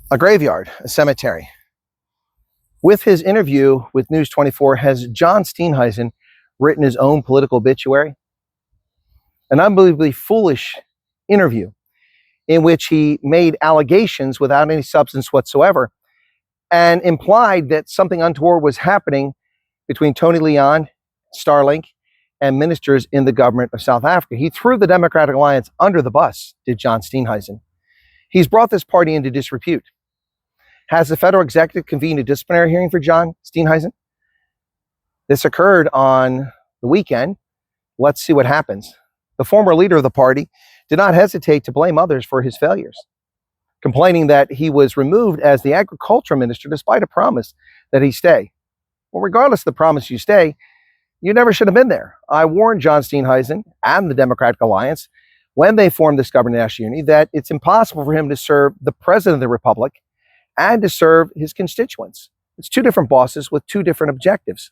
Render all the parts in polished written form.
A graveyard, a cemetery. With his interview with News 24, has John Steenhuisen written his own political obituary? An unbelievably foolish interview in which he made allegations without any substance whatsoever and implied that something untoward was happening between Tony Leon, Starlink, and ministers in the government of South Africa. He threw the Democratic Alliance under the bus, did John Steenhuisen. He's brought this party into disrepute. Has the federal executive convened a disciplinary hearing for John Steenhuisen? This occurred on the weekend. Let's see what happens. The former leader of the party did not hesitate to blame others for his failures, complaining that he was removed as the agriculture minister despite a promise that he stay. Well, regardless of the promise you stay, you never should have been there. I warned John Steenhuisen and the Democratic Alliance when they formed this government national unity that it's impossible for him to serve the president of the republic and to serve his constituents. It's two different bosses with two different objectives.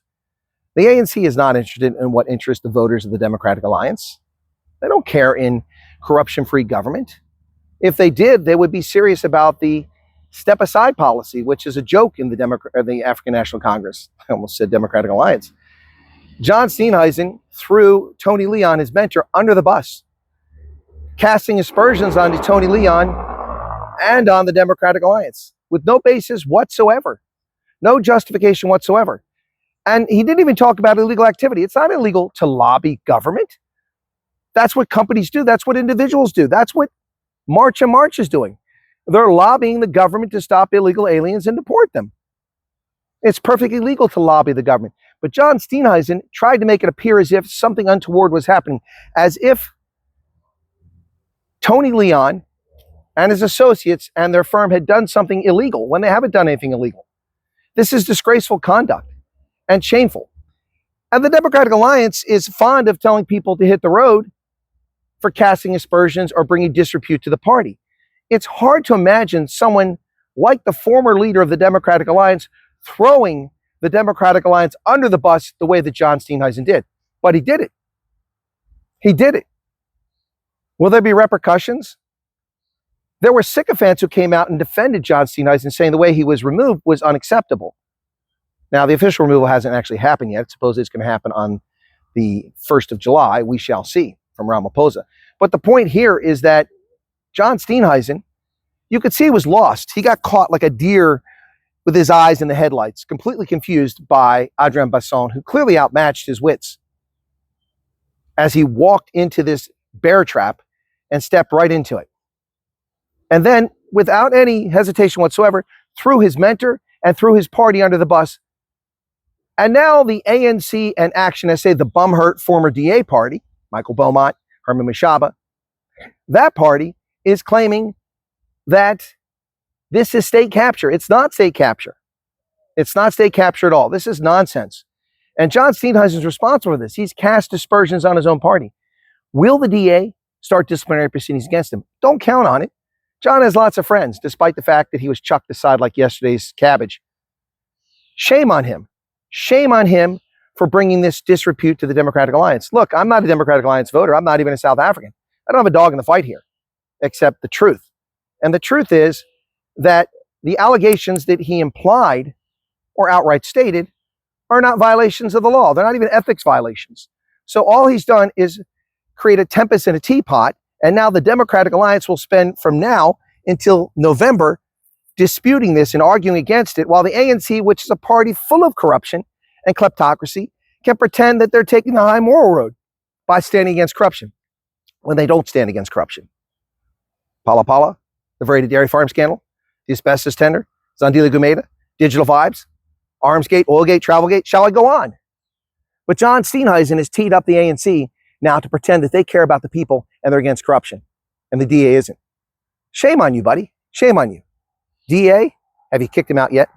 The ANC is not interested in what interests the voters of the Democratic Alliance. They don't care in corruption-free government. If they did, they would be serious about the step-aside policy, which is a joke in the African National Congress. I almost said Democratic Alliance. John Steenhuisen threw Tony Leon, his mentor, under the bus, casting aspersions on Tony Leon and on the Democratic Alliance with no basis whatsoever, no justification whatsoever. And he didn't even talk about illegal activity. It's not illegal to lobby government. That's what companies do. That's what individuals do. That's what March and March is doing. They're lobbying the government to stop illegal aliens and deport them. It's perfectly legal to lobby the government. But John Steenhuisen tried to make it appear as if something untoward was happening, as if Tony Leon and his associates and their firm had done something illegal when they haven't done anything illegal. This is disgraceful conduct and shameful. And the Democratic Alliance is fond of telling people to hit the road for casting aspersions or bringing disrepute to the party. It's hard to imagine someone like the former leader of the Democratic Alliance throwing the Democratic Alliance under the bus the way that John Steenhuisen did. But he did it. He did it. Will there be repercussions? There were sycophants who came out and defended John Steenhuisen, saying the way he was removed was unacceptable. Now, the official removal hasn't actually happened yet. Suppose it's going to happen on the 1st of July. We shall see from Ramaphosa. But the point here is that John Steenhuisen, you could see he was lost. He got caught like a deer with his eyes in the headlights, completely confused by Adrien Basson, who clearly outmatched his wits as he walked into this bear trap and stepped right into it. And then, without any hesitation whatsoever, threw his mentor and threw his party under the bus. And now the ANC and Action SA, the bum-hurt former DA party, Michael Beaumont, Herman Mashaba, that party is claiming that this is state capture. It's not state capture. It's not state capture at all. This is nonsense. And John Steenhuisen is responsible for this. He's cast aspersions on his own party. Will the DA start disciplinary proceedings against him? Don't count on it. John has lots of friends, despite the fact that he was chucked aside like yesterday's cabbage. Shame on him. Shame on him for bringing this disrepute to the Democratic Alliance. Look, I'm not a Democratic Alliance voter. I'm not even a South African. I don't have a dog in the fight here, except the truth. And the truth is that the allegations that he implied or outright stated are not violations of the law. They're not even ethics violations. So all he's done is create a tempest in a teapot, and now the Democratic Alliance will spend from now until November disputing this and arguing against it, while the ANC, which is a party full of corruption and kleptocracy, can pretend that they're taking the high moral road by standing against corruption when they don't stand against corruption. Pala Pala, the Vereda Dairy Farm scandal, the asbestos tender, Zandila Gumeda, Digital Vibes, Armsgate, Oilgate, Travelgate, shall I go on? But John Steenhuisen has teed up the ANC now to pretend that they care about the people and they're against corruption, and the DA isn't. Shame on you, buddy. Shame on you. DA, have you kicked him out yet?